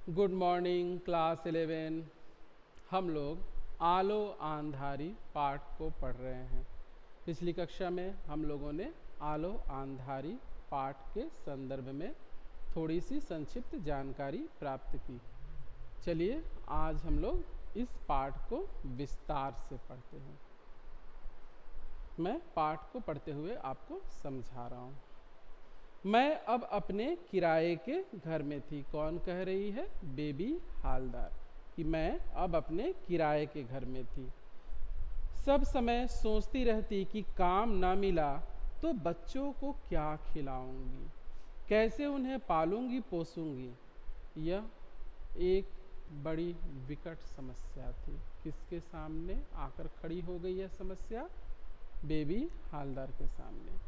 Good morning class 11। हम लोग आलो आंधारी पाठ को पढ़ रहे हैं। पिछली कक्षा में हम लोगों ने आलो आंधारी पाठ के संदर्भ में थोड़ी सी संक्षिप्त जानकारी प्राप्त की। चलिए आज हम लोग इस पाठ को विस्तार से पढ़ते हैं। मैं पाठ को पढ़ते हुए आपको समझा रहा हूँ। मैं अब अपने किराए के घर में थी। कौन कह रही है? बेबी हालदार कि मैं अब अपने किराए के घर में थी। सब समय सोचती रहती कि काम ना मिला तो बच्चों को क्या खिलाऊंगी, कैसे उन्हें पालूंगी पोसूंगी। यह एक बड़ी विकट समस्या थी। किसके सामने आकर खड़ी हो गई यह समस्या? बेबी हालदार के सामने।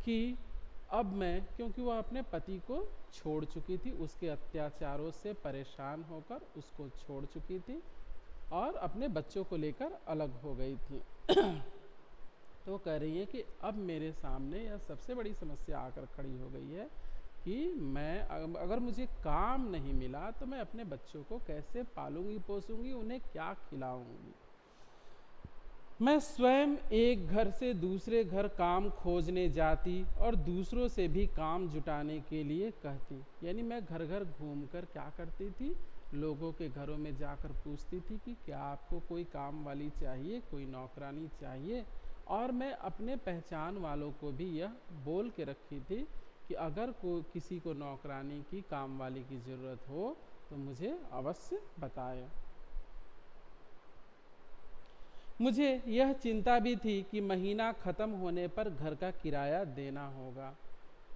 कि अब मैं, क्योंकि वह अपने पति को छोड़ चुकी थी, उसके अत्याचारों से परेशान होकर उसको छोड़ चुकी थी और अपने बच्चों को लेकर अलग हो गई थी। तो कह रही है कि अब मेरे सामने यह सबसे बड़ी समस्या आकर खड़ी हो गई है कि मैं अगर मुझे काम नहीं मिला तो मैं अपने बच्चों को कैसे पालूंगी पोसूंगी, उन्हें क्या खिलाऊंगी। मैं स्वयं एक घर से दूसरे घर काम खोजने जाती और दूसरों से भी काम जुटाने के लिए कहती। यानी मैं घर घर घूमकर क्या करती थी? लोगों के घरों में जाकर पूछती थी कि क्या आपको कोई काम वाली चाहिए, कोई नौकरानी चाहिए। और मैं अपने पहचान वालों को भी यह बोल के रखी थी कि अगर किसी को नौकरानी की, काम वाली की ज़रूरत हो तो मुझे अवश्य बताएं। मुझे यह चिंता भी थी कि महीना ख़त्म होने पर घर का किराया देना होगा।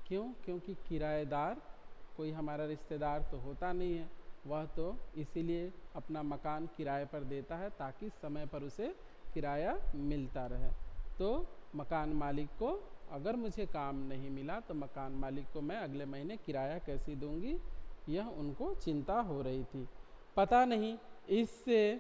क्यों? क्योंकि किराएदार कोई हमारा रिश्तेदार तो होता नहीं है, वह तो इसीलिए अपना मकान किराए पर देता है ताकि समय पर उसे किराया मिलता रहे। तो मकान मालिक को अगर मुझे काम नहीं मिला तो मकान मालिक को मैं अगले महीने किराया कैसे दूंगी, यह उनको चिंता हो रही थी। पता नहीं इससे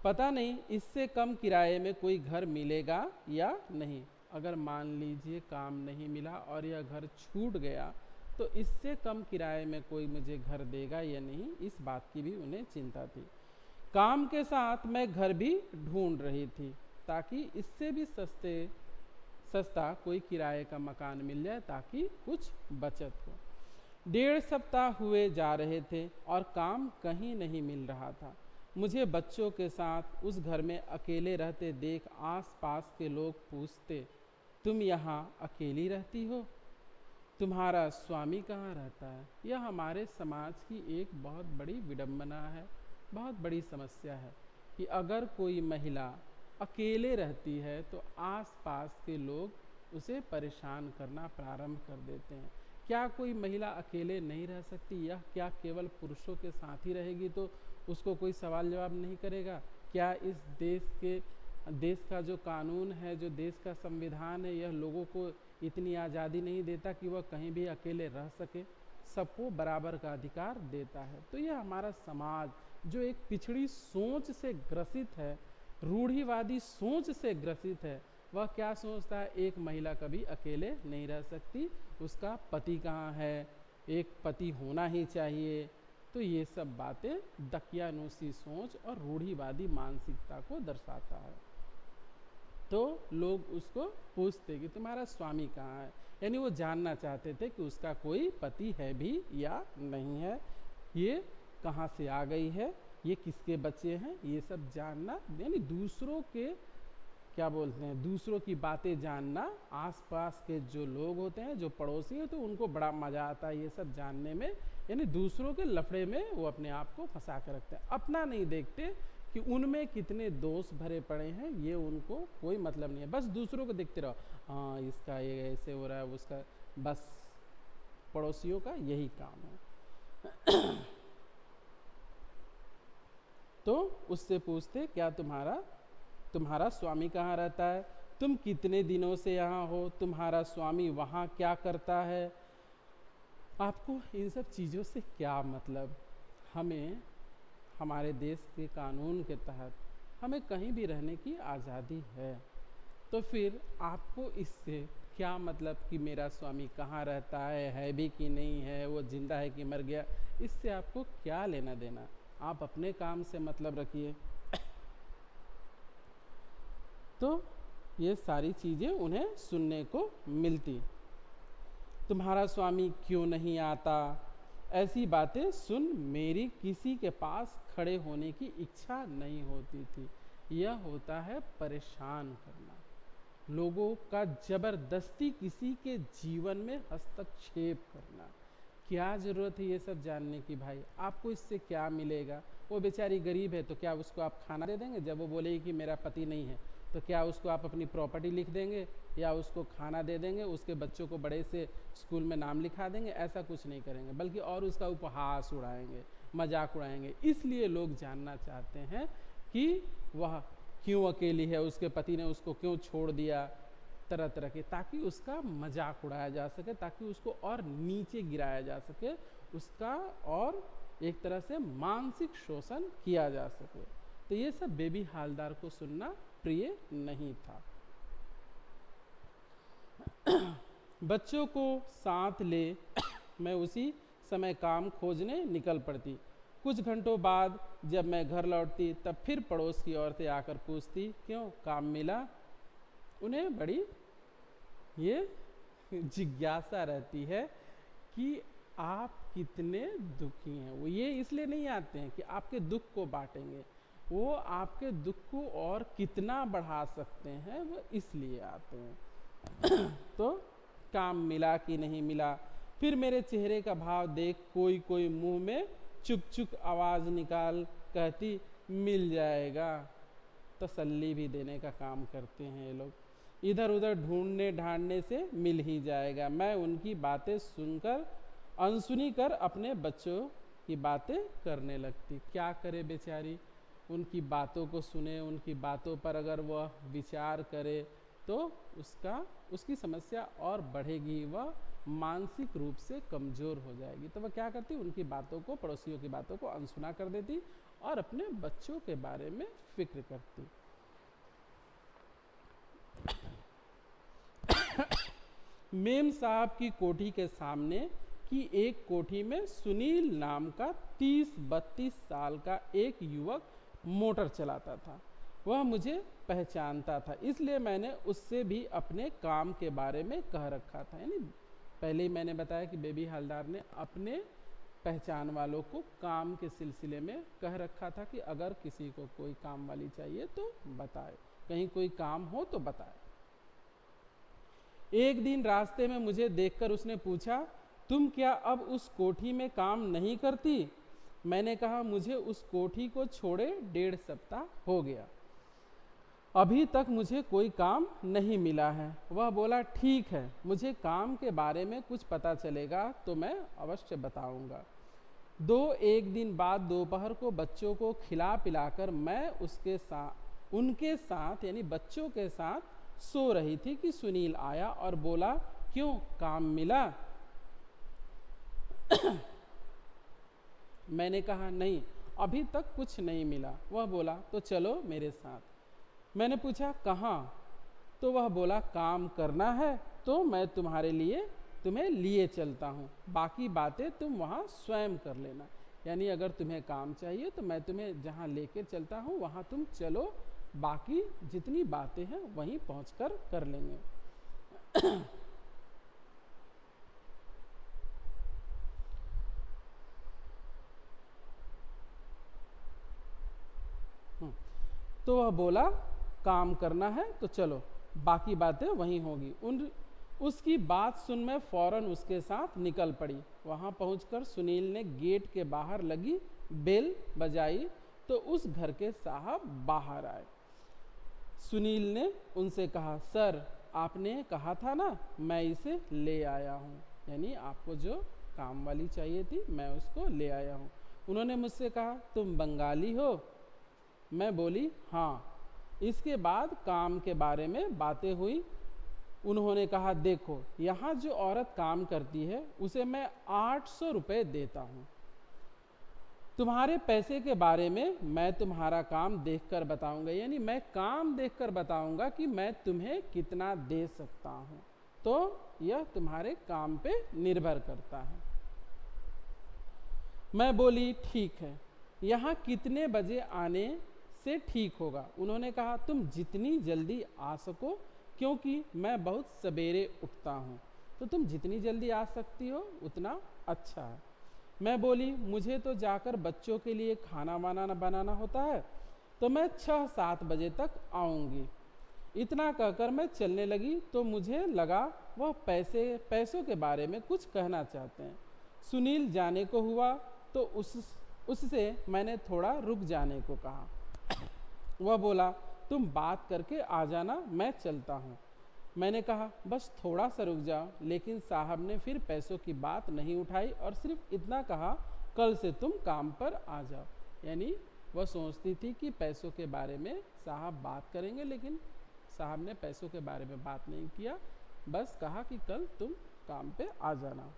पता नहीं इससे कम किराए में कोई घर मिलेगा या नहीं। अगर मान लीजिए काम नहीं मिला और यह घर छूट गया तो इससे कम किराए में कोई मुझे घर देगा या नहीं, इस बात की भी उन्हें चिंता थी। काम के साथ मैं घर भी ढूंढ रही थी ताकि इससे भी सस्ता कोई किराए का मकान मिल जाए ताकि कुछ बचत हो। 1.5 सप्ताह हुए जा रहे थे और काम कहीं नहीं मिल रहा था। मुझे बच्चों के साथ उस घर में अकेले रहते देख आसपास के लोग पूछते, तुम यहाँ अकेली रहती हो? तुम्हारा स्वामी कहाँ रहता है? यह हमारे समाज की एक बहुत बड़ी विडंबना है, बहुत बड़ी समस्या है कि अगर कोई महिला अकेले रहती है तो आसपास के लोग उसे परेशान करना प्रारंभ कर देते हैं। क्या कोई महिला अकेले नहीं रह सकती? यह क्या केवल पुरुषों के साथ ही रहेगी तो उसको कोई सवाल जवाब नहीं करेगा? क्या इस देश का जो कानून है, जो देश का संविधान है, यह लोगों को इतनी आज़ादी नहीं देता कि वह कहीं भी अकेले रह सके? सबको बराबर का अधिकार देता है। तो यह हमारा समाज जो एक पिछड़ी सोच से ग्रसित है, रूढ़िवादी सोच से ग्रसित है, वह क्या सोचता है? एक महिला कभी अकेले नहीं रह सकती, उसका पति कहाँ है, एक पति होना ही चाहिए। तो ये सब बातें दकियानूसी सोच और रूढ़िवादी मानसिकता को दर्शाता है। तो लोग उसको पूछते कि तुम्हारा स्वामी कहाँ है, यानी वो जानना चाहते थे कि उसका कोई पति है भी या नहीं है, ये कहाँ से आ गई है, ये किसके बच्चे हैं, ये सब जानना। यानी दूसरों के क्या बोलते हैं, दूसरों की बातें जानना। आसपास के जो लोग होते हैं, जो पड़ोसी हैं, तो उनको बड़ा मज़ा आता है ये सब जानने में। यानी दूसरों के लफड़े में वो अपने आप को फंसा कर रखते हैं, अपना नहीं देखते कि उनमें कितने दोष भरे पड़े हैं, ये उनको कोई मतलब नहीं है। बस दूसरों को देखते रहो, हाँ इसका ये ऐसे हो रहा है, उसका, बस पड़ोसियों का यही काम है। तो उससे पूछते, क्या तुम्हारा स्वामी कहाँ रहता है? तुम कितने दिनों से यहाँ हो? तुम्हारा स्वामी वहाँ क्या करता है? आपको इन सब चीज़ों से क्या मतलब? हमें हमारे देश के कानून के तहत हमें कहीं भी रहने की आज़ादी है, तो फिर आपको इससे क्या मतलब कि मेरा स्वामी कहाँ रहता है भी कि नहीं है, वो जिंदा है कि मर गया, इससे आपको क्या लेना देना। आप अपने काम से मतलब रखिए। तो ये सारी चीज़ें उन्हें सुनने को मिलती। तुम्हारा स्वामी क्यों नहीं आता, ऐसी बातें सुन मेरी किसी के पास खड़े होने की इच्छा नहीं होती थी। यह होता है परेशान करना, लोगों का जबरदस्ती किसी के जीवन में हस्तक्षेप करना। क्या ज़रूरत है ये सब जानने की भाई, आपको इससे क्या मिलेगा। वो बेचारी गरीब है तो क्या उसको आप खाना दे देंगे? जब वो बोलेगी कि मेरा पति नहीं है तो क्या उसको आप अपनी प्रॉपर्टी लिख देंगे या उसको खाना दे देंगे, उसके बच्चों को बड़े से स्कूल में नाम लिखा देंगे? ऐसा कुछ नहीं करेंगे, बल्कि और उसका उपहास उड़ाएंगे, मजाक उड़ाएंगे। इसलिए लोग जानना चाहते हैं कि वह क्यों अकेली है, उसके पति ने उसको क्यों छोड़ दिया, तरह तरह के, ताकि उसका मजाक उड़ाया जा सके, ताकि उसको और नीचे गिराया जा सके, उसका और एक तरह से मानसिक शोषण किया जा सके। तो ये सब बेबी हालदार को सुनना प्रिय नहीं था। बच्चों को साथ ले मैं उसी समय काम खोजने निकल पड़ती। कुछ घंटों बाद जब मैं घर लौटती तब फिर पड़ोस की औरतें आकर पूछती, क्यों, काम मिला? उन्हें बड़ी ये जिज्ञासा रहती है कि आप कितने दुखी हैं। वो ये इसलिए नहीं आते हैं कि आपके दुख को बांटेंगे, वो आपके दुख को और कितना बढ़ा सकते हैं, वो इसलिए आते हैं। तो काम मिला कि नहीं मिला? फिर मेरे चेहरे का भाव देख कोई कोई मुंह में चुक चुक आवाज़ निकाल कहती, मिल जाएगा। तसल्ली भी देने का काम करते हैं ये लोग। इधर उधर ढूंढने ढांढने से मिल ही जाएगा। मैं उनकी बातें सुनकर अनसुनी कर अपने बच्चों की बातें करने लगती। क्या करे बेचारी, उनकी बातों को सुने, उनकी बातों पर अगर वह विचार करे तो उसकी समस्या और बढ़ेगी, वह मानसिक रूप से कमज़ोर हो जाएगी। तो वह क्या करती, उनकी बातों को, पड़ोसियों की बातों को अनसुना कर देती और अपने बच्चों के बारे में फिक्र करती। मेम साहब की कोठी के सामने की एक कोठी में सुनील नाम का 30-32 साल का एक युवक मोटर चलाता था। वह मुझे पहचानता था, इसलिए मैंने उससे भी अपने काम के बारे में कह रखा था। यानी पहले ही मैंने बताया कि बेबी हालदार ने अपने पहचान वालों को काम के सिलसिले में कह रखा था कि अगर किसी को कोई काम वाली चाहिए तो बताए, कहीं कोई काम हो तो बताए। एक दिन रास्ते में मुझे देखकर उसने पूछा, तुम क्या अब उस कोठी में काम नहीं करती? मैंने कहा, मुझे उस कोठी को छोड़े 1.5 सप्ताह हो गया, अभी तक मुझे कोई काम नहीं मिला है। वह बोला, ठीक है, मुझे काम के बारे में कुछ पता चलेगा तो मैं अवश्य बताऊंगा। 2-1 दिन बाद दोपहर को बच्चों को खिला पिलाकर मैं उनके साथ यानी बच्चों के साथ सो रही थी कि सुनील आया और बोला, क्यों, काम मिला? मैंने कहा, नहीं, अभी तक कुछ नहीं मिला। वह बोला, तो चलो मेरे साथ। मैंने पूछा, कहाँ? तो वह बोला, काम करना है तो मैं तुम्हें लिए चलता हूँ, बाकी बातें तुम वहाँ स्वयं कर लेना। यानी अगर तुम्हें काम चाहिए तो मैं तुम्हें जहाँ लेके चलता हूँ वहाँ तुम चलो, बाकी जितनी बातें हैं वहीं पहुँचकर कर लेंगे। तो वह बोला, काम करना है तो चलो, बाकी बातें वहीं होगी। उसकी बात सुन मैं फौरन उसके साथ निकल पड़ी। वहाँ पहुंचकर सुनील ने गेट के बाहर लगी बेल बजाई तो उस घर के साहब बाहर आए। सुनील ने उनसे कहा, सर, आपने कहा था ना, मैं इसे ले आया हूँ। यानी आपको जो काम वाली चाहिए थी मैं उसको ले आया हूँ। उन्होंने मुझसे कहा, तुम बंगाली हो? मैं बोली, हाँ। इसके बाद काम के बारे में बातें हुई। उन्होंने कहा, देखो, यहाँ जो औरत काम करती है उसे मैं 800 रुपये देता हूँ। तुम्हारे पैसे के बारे में मैं तुम्हारा काम देखकर बताऊंगा। यानी मैं काम देखकर बताऊंगा कि मैं तुम्हें कितना दे सकता हूँ। तो यह तुम्हारे काम पे निर्भर करता है। मैं बोली ठीक है, यहाँ कितने बजे आने से ठीक होगा? उन्होंने कहा तुम जितनी जल्दी आ सको, क्योंकि मैं बहुत सवेरे उठता हूँ, तो तुम जितनी जल्दी आ सकती हो उतना अच्छा है। मैं बोली मुझे तो जाकर बच्चों के लिए खाना वाना बनाना होता है, तो मैं 6-7 बजे तक आऊँगी। इतना कहकर मैं चलने लगी तो मुझे लगा वह पैसों के बारे में कुछ कहना चाहते हैं। सुनील जाने को हुआ तो उससे मैंने थोड़ा रुक जाने को कहा। वह बोला तुम बात करके आ जाना, मैं चलता हूँ। मैंने कहा बस थोड़ा सा रुक जाओ, लेकिन साहब ने फिर पैसों की बात नहीं उठाई और सिर्फ इतना कहा कल से तुम काम पर आ जाओ। यानी वह सोचती थी कि पैसों के बारे में साहब बात करेंगे, लेकिन साहब ने पैसों के बारे में बात नहीं किया, बस कहा कि कल तुम काम पे आ जाना।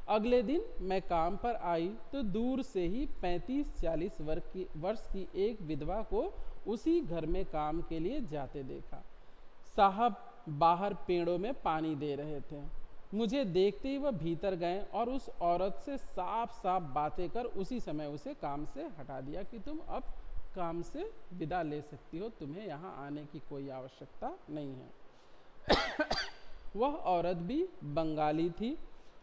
अगले दिन मैं काम पर आई तो दूर से ही 35-40 वर्ष की एक विधवा को उसी घर में काम के लिए जाते देखा। साहब बाहर पेड़ों में पानी दे रहे थे। मुझे देखते ही वह भीतर गए और उस औरत से साफ साफ बातें कर उसी समय उसे काम से हटा दिया कि तुम अब काम से विदा ले सकती हो, तुम्हें यहाँ आने की कोई आवश्यकता नहीं है। वह औरत भी बंगाली थी।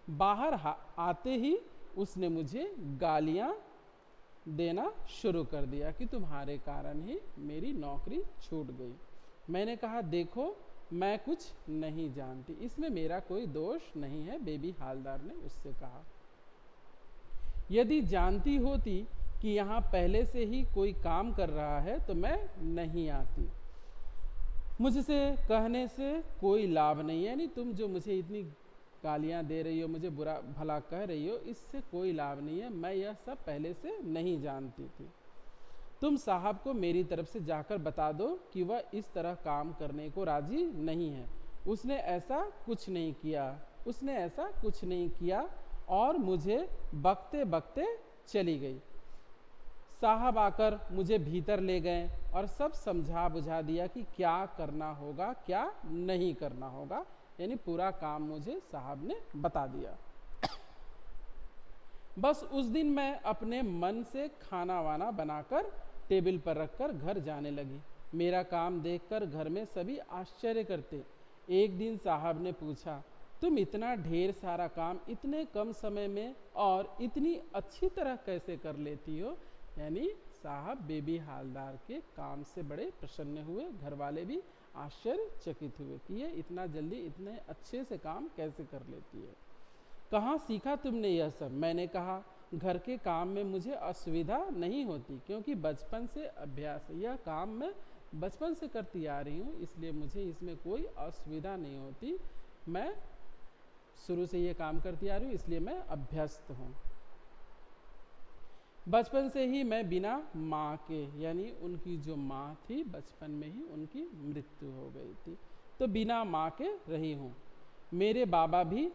बाहर आते ही उसने मुझे गालियाँ देना शुरू कर दिया कि तुम्हारे कारण ही मेरी नौकरी छूट गई। मैंने कहा देखो मैं कुछ नहीं जानती, इसमें मेरा कोई दोष नहीं है, बेबी हालदार ने उससे कहा। यदि जानती होती कि यहाँ पहले से ही कोई काम कर रहा है तो मैं नहीं आती। मुझसे कहने से कोई लाभ नहीं है, यानी तुम जो मुझे इतनी गालियाँ दे रही हो, मुझे बुरा भला कह रही हो, इससे कोई लाभ नहीं है, मैं यह सब पहले से नहीं जानती थी। तुम साहब को मेरी तरफ से जाकर बता दो कि वह इस तरह काम करने को राजी नहीं है। उसने ऐसा कुछ नहीं किया, उसने ऐसा कुछ नहीं किया और मुझे बकते बकते चली गई। साहब आकर मुझे भीतर ले गए और सब समझा बुझा दिया कि क्या करना होगा क्या नहीं करना होगा, यानी पूरा काम मुझे साहब ने बता दिया। बस उस दिन मैं अपने मन से खाना वाना बनाकर टेबल पर रखकर घर जाने लगी। मेरा काम देखकर घर में सभी आश्चर्य करते। एक दिन साहब ने पूछा तुम इतना ढेर सारा काम इतने कम समय में और इतनी अच्छी तरह कैसे कर लेती हो? यानी साहब बेबी हालदार के काम से बड़े प्रसन्न हुए। घर वाले भी आश्चर्यचकित हुए कि ये इतना जल्दी इतने अच्छे से काम कैसे कर लेती है। कहाँ सीखा तुमने यह सब? मैंने कहा घर के काम में मुझे असुविधा नहीं होती, क्योंकि बचपन से अभ्यास है। यह काम मैं बचपन से करती आ रही हूँ, इसलिए मुझे इसमें कोई असुविधा नहीं होती। मैं शुरू से ये काम करती आ रही हूँ, इसलिए मैं अभ्यस्त हूँ। बचपन से ही मैं बिना माँ के, यानी उनकी जो माँ थी बचपन में ही उनकी मृत्यु हो गई थी, तो बिना माँ के रही हूँ। मेरे बाबा भी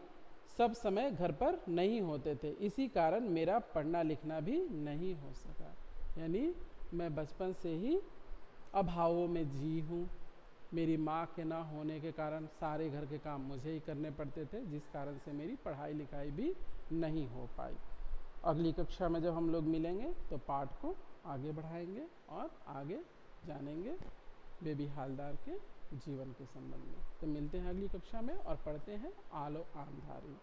सब समय घर पर नहीं होते थे, इसी कारण मेरा पढ़ना लिखना भी नहीं हो सका। यानी मैं बचपन से ही अभावों में जी हूँ। मेरी माँ के ना होने के कारण सारे घर के काम मुझे ही करने पड़ते थे, जिस कारण से मेरी पढ़ाई लिखाई भी नहीं हो पाई। अगली कक्षा में जब हम लोग मिलेंगे तो पाठ को आगे बढ़ाएंगे और आगे जानेंगे बेबी हालदार के जीवन के संबंध में। तो मिलते हैं अगली कक्षा में और पढ़ते हैं आलो आंधारी।